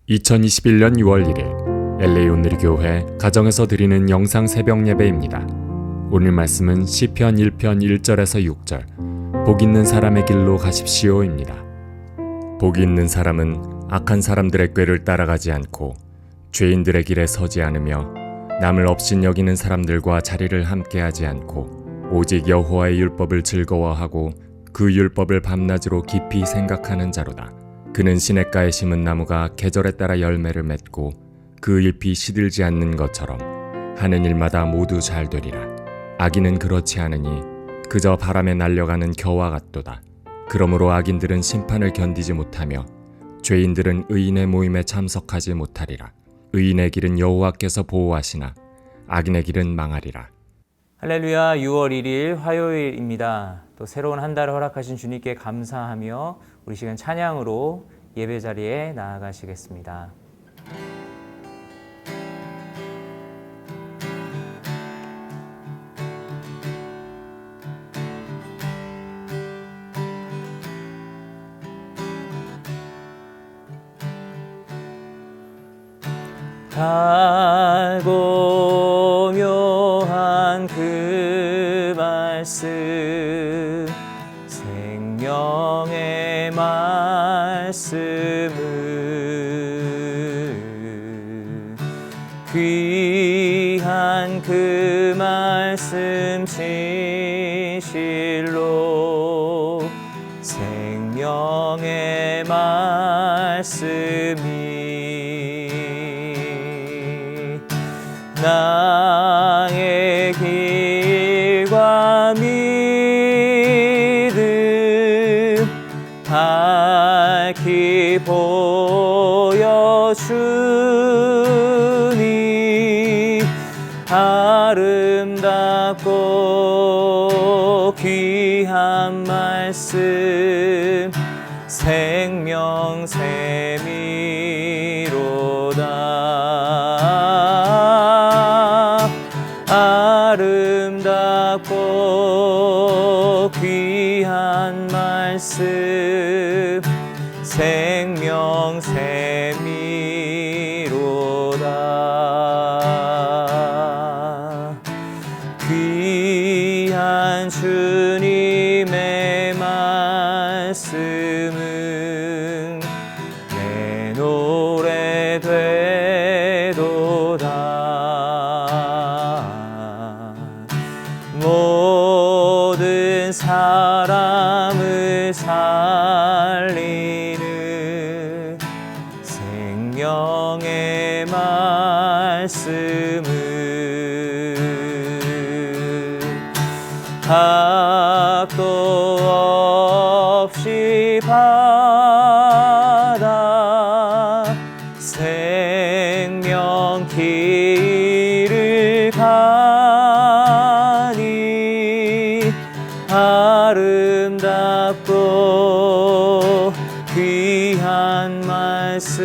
2021년 6월 1일 LA 온누리교회 가정에서 드리는 영상 새벽 예배입니다. 오늘 말씀은 시편 1편 1절에서 6절 복 있는 사람의 길로 가십시오입니다. 복 있는 사람은 악한 사람들의 꾀를 따라가지 않고 죄인들의 길에 서지 않으며 남을 업신 여기는 사람들과 자리를 함께하지 않고 오직 여호와의 율법을 즐거워하고 그 율법을 밤낮으로 깊이 생각하는 자로다. 그는 시냇가에 심은 나무가 계절에 따라 열매를 맺고 그 잎이 시들지 않는 것처럼 하는 일마다 모두 잘 되리라. 악인은 그렇지 않으니 그저 바람에 날려가는 겨와 같도다. 그러므로 악인들은 심판을 견디지 못하며 죄인들은 의인의 모임에 참석하지 못하리라. 의인의 길은 여호와께서 보호하시나 악인의 길은 망하리라. 할렐루야. 6월 1일 화요일입니다. 또 새로운 한 달을 허락하신 주님께 감사하며 우리 시간 찬양으로 예배 자리에 나아가시겠습니다. 달고 묘한 그 말씀 생명의 말씀을 귀한 그 말씀 진실로 생명의 말씀이 나의 길과 믿음 밝히 보여주니 아름답고 귀한 말씀 생명샘이로다. 아름답고 귀한 말씀 생명샘이로다. 귀한 주님의 말씀은 내 노래 되도다. 모든 사람을 살리는 생명의 말씀을 합도 없이 받아 생명 길을 가니 아름답고 귀한 말씀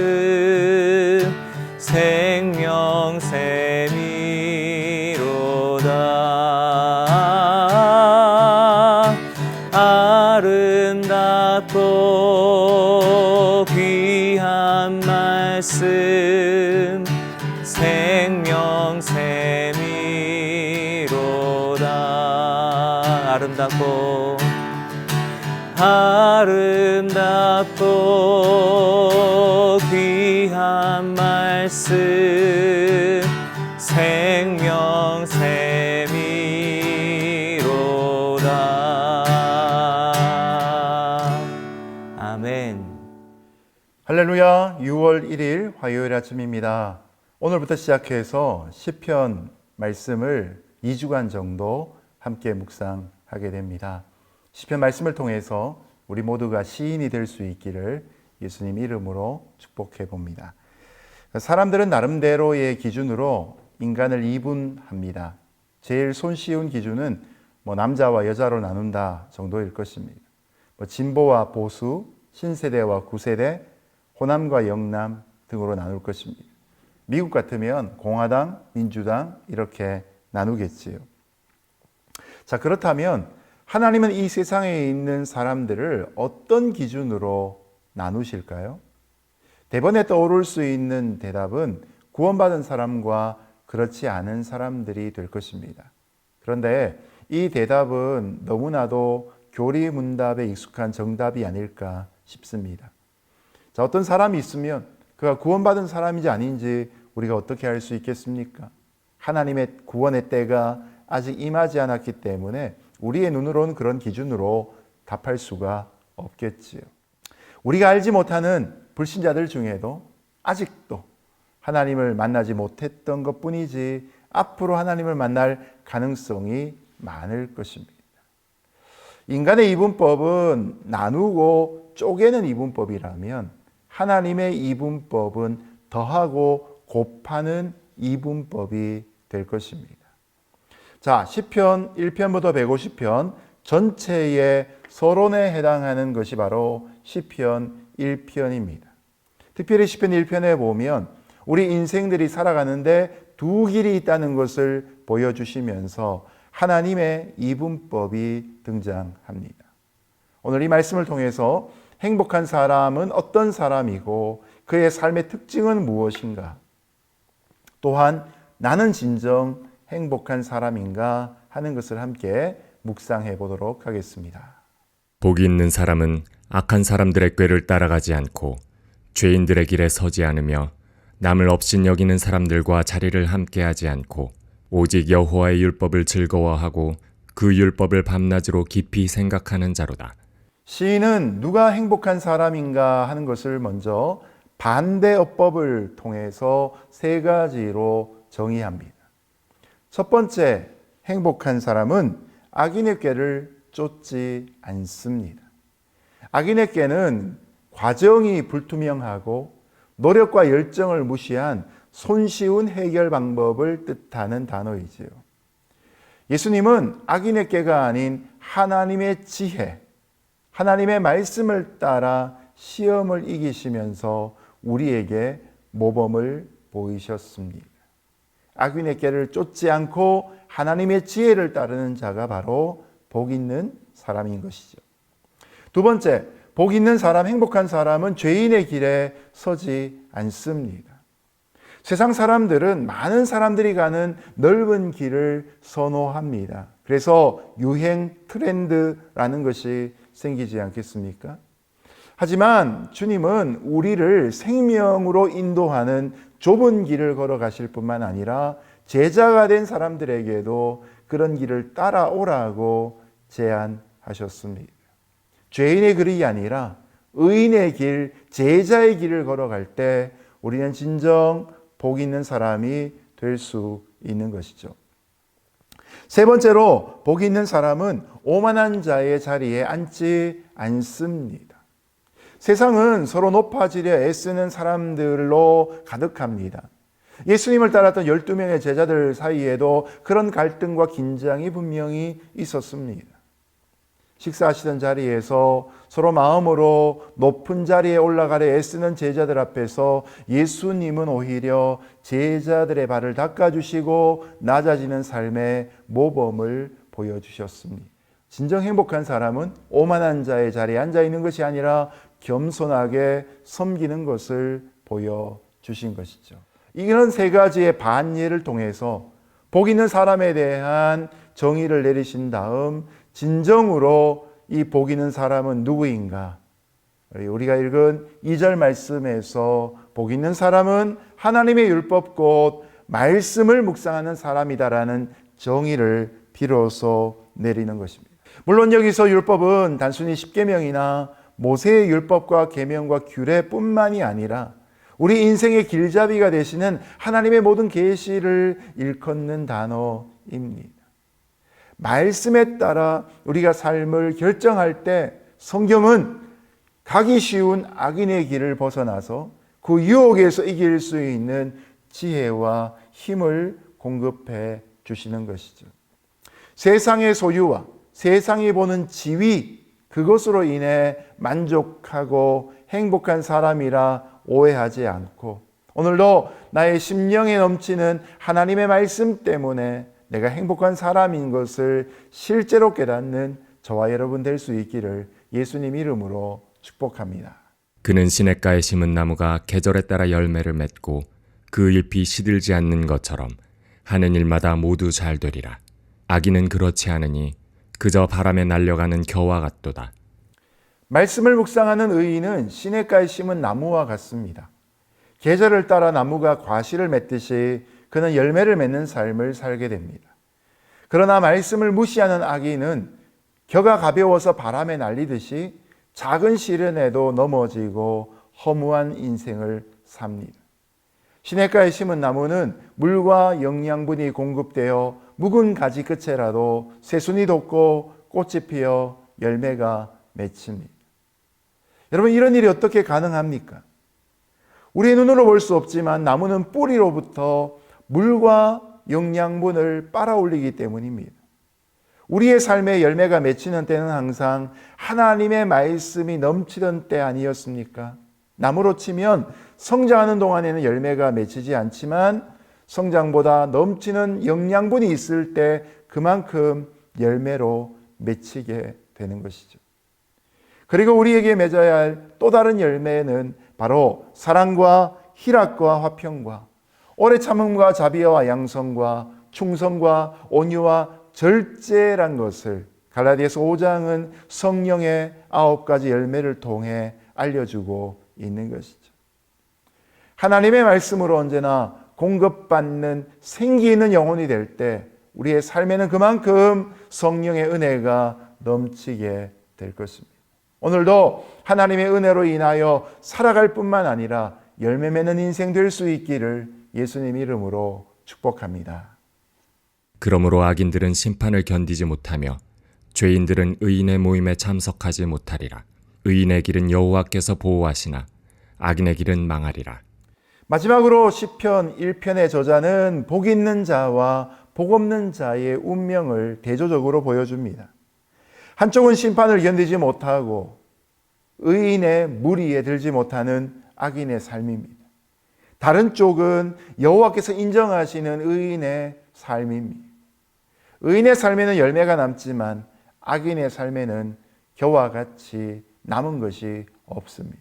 생명샘이로다. 아름답고 귀한 말씀 생명샘이로다. 아름답고 귀한 말씀 생명샘이로다. 아멘. 할렐루야. 6월 1일 화요일 아침입니다. 오늘부터 시작해서 시편 말씀을 2주간 정도 함께 묵상하게 됩니다. 시편 말씀을 통해서 우리 모두가 시인이 될 수 있기를 예수님 이름으로 축복해 봅니다. 사람들은 나름대로의 기준으로 인간을 이분합니다. 제일 손쉬운 기준은 남자와 여자로 나눈다 정도일 것입니다. 진보와 보수, 신세대와 구세대, 호남과 영남 등으로 나눌 것입니다. 미국 같으면 공화당, 민주당 이렇게 나누겠지요. 자, 그렇다면 하나님은 이 세상에 있는 사람들을 어떤 기준으로 나누실까요? 대번에 떠오를 수 있는 대답은 구원받은 사람과 그렇지 않은 사람들이 될 것입니다. 그런데 이 대답은 너무나도 교리문답에 익숙한 정답이 아닐까 싶습니다. 자, 어떤 사람이 있으면 그가 구원받은 사람인지 아닌지 우리가 어떻게 알 수 있겠습니까? 하나님의 구원의 때가 아직 임하지 않았기 때문에 우리의 눈으로는 그런 기준으로 답할 수가 없겠지요. 우리가 알지 못하는 불신자들 중에도 아직도 하나님을 만나지 못했던 것뿐이지 앞으로 하나님을 만날 가능성이 많을 것입니다. 인간의 이분법은 나누고 쪼개는 이분법이라면 하나님의 이분법은 더하고 곱하는 이분법이 될 것입니다. 자, 시편 1편부터 150편 전체의 서론에 해당하는 것이 바로 시편 1편입니다. 특별히 시편 1편에 보면 우리 인생들이 살아가는데 두 길이 있다는 것을 보여주시면서 하나님의 이분법이 등장합니다. 오늘 이 말씀을 통해서 행복한 사람은 어떤 사람이고 그의 삶의 특징은 무엇인가? 또한 나는 진정 행복한 사람인가 하는 것을 함께 묵상해 보도록 하겠습니다. 복이 있는 사람은 악한 사람들의 꾀를 따라가지 않고 죄인들의 길에 서지 않으며 남을 업신 여기는 사람들과 자리를 함께하지 않고 오직 여호와의 율법을 즐거워하고 그 율법을 밤낮으로 깊이 생각하는 자로다. 시인은 누가 행복한 사람인가 하는 것을 먼저 반대어법을 통해서 세 가지로 정의합니다. 첫 번째, 행복한 사람은 악인의 꾀를 쫓지 않습니다. 악인의 꾀는 과정이 불투명하고 노력과 열정을 무시한 손쉬운 해결 방법을 뜻하는 단어이지요. 예수님은 악인의 꾀가 아닌 하나님의 지혜, 하나님의 말씀을 따라 시험을 이기시면서 우리에게 모범을 보이셨습니다. 악인의 꾀를 쫓지 않고 하나님의 지혜를 따르는 자가 바로 복 있는 사람인 것이죠. 두 번째, 복 있는 사람, 행복한 사람은 죄인의 길에 서지 않습니다. 세상 사람들은 많은 사람들이 가는 넓은 길을 선호합니다. 그래서 유행 트렌드라는 것이 생기지 않겠습니까? 하지만 주님은 우리를 생명으로 인도하는 좁은 길을 걸어가실 뿐만 아니라 제자가 된 사람들에게도 그런 길을 따라오라고 제안하셨습니다. 죄인의 길이 아니라 의인의 길, 제자의 길을 걸어갈 때 우리는 진정 복 있는 사람이 될 수 있는 것이죠. 세 번째로 복 있는 사람은 오만한 자의 자리에 앉지 않습니다. 세상은 서로 높아지려 애쓰는 사람들로 가득합니다. 예수님을 따랐던 12명의 제자들 사이에도 그런 갈등과 긴장이 분명히 있었습니다. 식사하시던 자리에서 서로 마음으로 높은 자리에 올라가려 애쓰는 제자들 앞에서 예수님은 오히려 제자들의 발을 닦아주시고 낮아지는 삶의 모범을 보여주셨습니다. 진정 행복한 사람은 오만한 자의 자리에 앉아있는 것이 아니라 겸손하게 섬기는 것을 보여주신 것이죠. 이런 세 가지의 반예를 통해서 복 있는 사람에 대한 정의를 내리신 다음 진정으로 이 복 있는 사람은 누구인가? 우리가 읽은 2절 말씀에서 복 있는 사람은 하나님의 율법 곧 말씀을 묵상하는 사람이다라는 정의를 비로소 내리는 것입니다. 물론 여기서 율법은 단순히 십계명이나 모세의 율법과 계명과 규례뿐만이 아니라 우리 인생의 길잡이가 되시는 하나님의 모든 계시를 일컫는 단어입니다. 말씀에 따라 우리가 삶을 결정할 때 성경은 가기 쉬운 악인의 길을 벗어나서 그 유혹에서 이길 수 있는 지혜와 힘을 공급해 주시는 것이죠. 세상의 소유와 세상이 보는 지위, 그것으로 인해 만족하고 행복한 사람이라 오해하지 않고 오늘도 나의 심령에 넘치는 하나님의 말씀 때문에 내가 행복한 사람인 것을 실제로 깨닫는 저와 여러분 될 수 있기를 예수님 이름으로 축복합니다. 그는 시냇가에 심은 나무가 계절에 따라 열매를 맺고 그 잎이 시들지 않는 것처럼 하는 일마다 모두 잘 되리라. 악인은 그렇지 않으니 그저 바람에 날려가는 겨와 같도다. 말씀을 묵상하는 의인은 시냇가에 심은 나무와 같습니다. 계절을 따라 나무가 과실을 맺듯이 그는 열매를 맺는 삶을 살게 됩니다. 그러나 말씀을 무시하는 악인은 겨가 가벼워서 바람에 날리듯이 작은 시련에도 넘어지고 허무한 인생을 삽니다. 시냇가에 심은 나무는 물과 영양분이 공급되어 묵은 가지 끝에라도 새순이 돋고 꽃이 피어 열매가 맺힙니다. 여러분, 이런 일이 어떻게 가능합니까? 우리의 눈으로 볼 수 없지만 나무는 뿌리로부터 물과 영양분을 빨아올리기 때문입니다. 우리의 삶에 열매가 맺히는 때는 항상 하나님의 말씀이 넘치던 때 아니었습니까? 나무로 치면 성장하는 동안에는 열매가 맺히지 않지만 성장보다 넘치는 영양분이 있을 때 그만큼 열매로 맺히게 되는 것이죠. 그리고 우리에게 맺어야 할 또 다른 열매는 바로 사랑과 희락과 화평과 오래 참음과 자비와 양성과 충성과 온유와 절제란 것을 갈라디아서 5장은 성령의 9가지 열매를 통해 알려주고 있는 것이죠. 하나님의 말씀으로 언제나 공급받는 생기 있는 영혼이 될 때 우리의 삶에는 그만큼 성령의 은혜가 넘치게 될 것입니다. 오늘도 하나님의 은혜로 인하여 살아갈 뿐만 아니라 열매 맺는 인생 될 수 있기를 예수님 이름으로 축복합니다. 그러므로 악인들은 심판을 견디지 못하며 죄인들은 의인의 모임에 참석하지 못하리라. 의인의 길은 여호와께서 보호하시나 악인의 길은 망하리라. 마지막으로 시편 1편의 저자는 복 있는 자와 복 없는 자의 운명을 대조적으로 보여줍니다. 한쪽은 심판을 견디지 못하고 의인의 무리에 들지 못하는 악인의 삶입니다. 다른 쪽은 여호와께서 인정하시는 의인의 삶입니다. 의인의 삶에는 열매가 남지만 악인의 삶에는 겨와 같이 남은 것이 없습니다.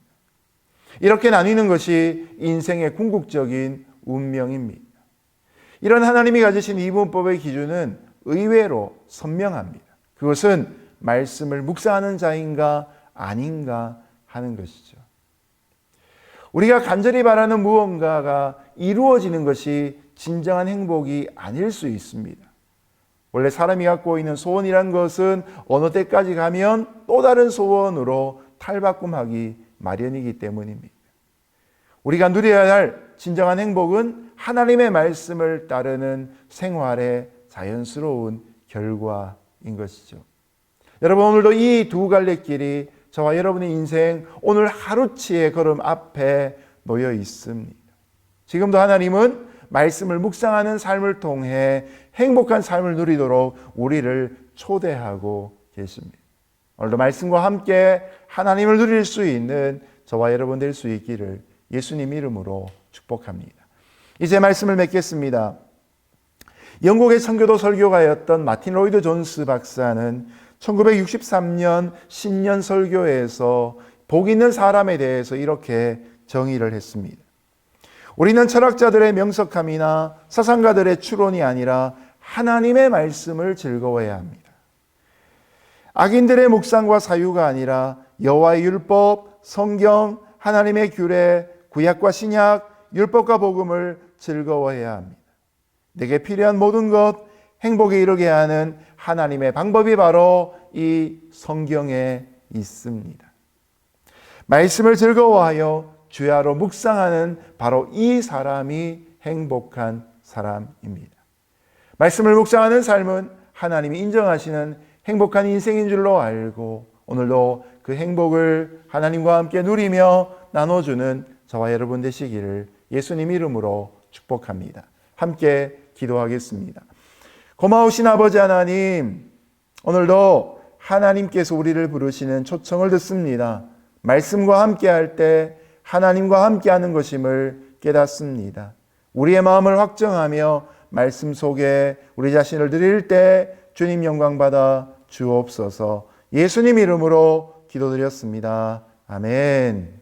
이렇게 나뉘는 것이 인생의 궁극적인 운명입니다. 이런 하나님이 가지신 이분법의 기준은 의외로 선명합니다. 그것은 말씀을 묵상하는 자인가 아닌가 하는 것이죠. 우리가 간절히 바라는 무언가가 이루어지는 것이 진정한 행복이 아닐 수 있습니다. 원래 사람이 갖고 있는 소원이란 것은 어느 때까지 가면 또 다른 소원으로 탈바꿈하기 마련이기 때문입니다. 우리가 누려야 할 진정한 행복은 하나님의 말씀을 따르는 생활의 자연스러운 결과인 것이죠. 여러분, 오늘도 이 두 갈래길이 저와 여러분의 인생 오늘 하루치의 걸음 앞에 놓여 있습니다. 지금도 하나님은 말씀을 묵상하는 삶을 통해 행복한 삶을 누리도록 우리를 초대하고 계십니다. 오늘도 말씀과 함께 하나님을 누릴 수 있는 저와 여러분 될 수 있기를 예수님 이름으로 축복합니다. 이제 말씀을 맺겠습니다. 영국의 선교도 설교가였던 마틴 로이드 존스 박사는 1963년 신년 설교에서 복 있는 사람에 대해서 이렇게 정의를 했습니다. 우리는 철학자들의 명석함이나 사상가들의 추론이 아니라 하나님의 말씀을 즐거워해야 합니다. 악인들의 묵상과 사유가 아니라 여호와의 율법, 성경, 하나님의 규례, 구약과 신약, 율법과 복음을 즐거워해야 합니다. 내게 필요한 모든 것, 행복에 이르게 하는 하나님의 방법이 바로 이 성경에 있습니다. 말씀을 즐거워하여 주야로 묵상하는 바로 이 사람이 행복한 사람입니다. 말씀을 묵상하는 삶은 하나님이 인정하시는 행복한 인생인 줄로 알고 오늘도 그 행복을 하나님과 함께 누리며 나눠주는 저와 여러분 되시기를 예수님 이름으로 축복합니다. 함께 기도하겠습니다. 고마우신 아버지 하나님, 오늘도 하나님께서 우리를 부르시는 초청을 듣습니다. 말씀과 함께 할 때 하나님과 함께 하는 것임을 깨닫습니다. 우리의 마음을 확정하며 말씀 속에 우리 자신을 드릴 때 주님 영광 받아 주옵소서. 예수님 이름으로 기도드렸습니다. 아멘.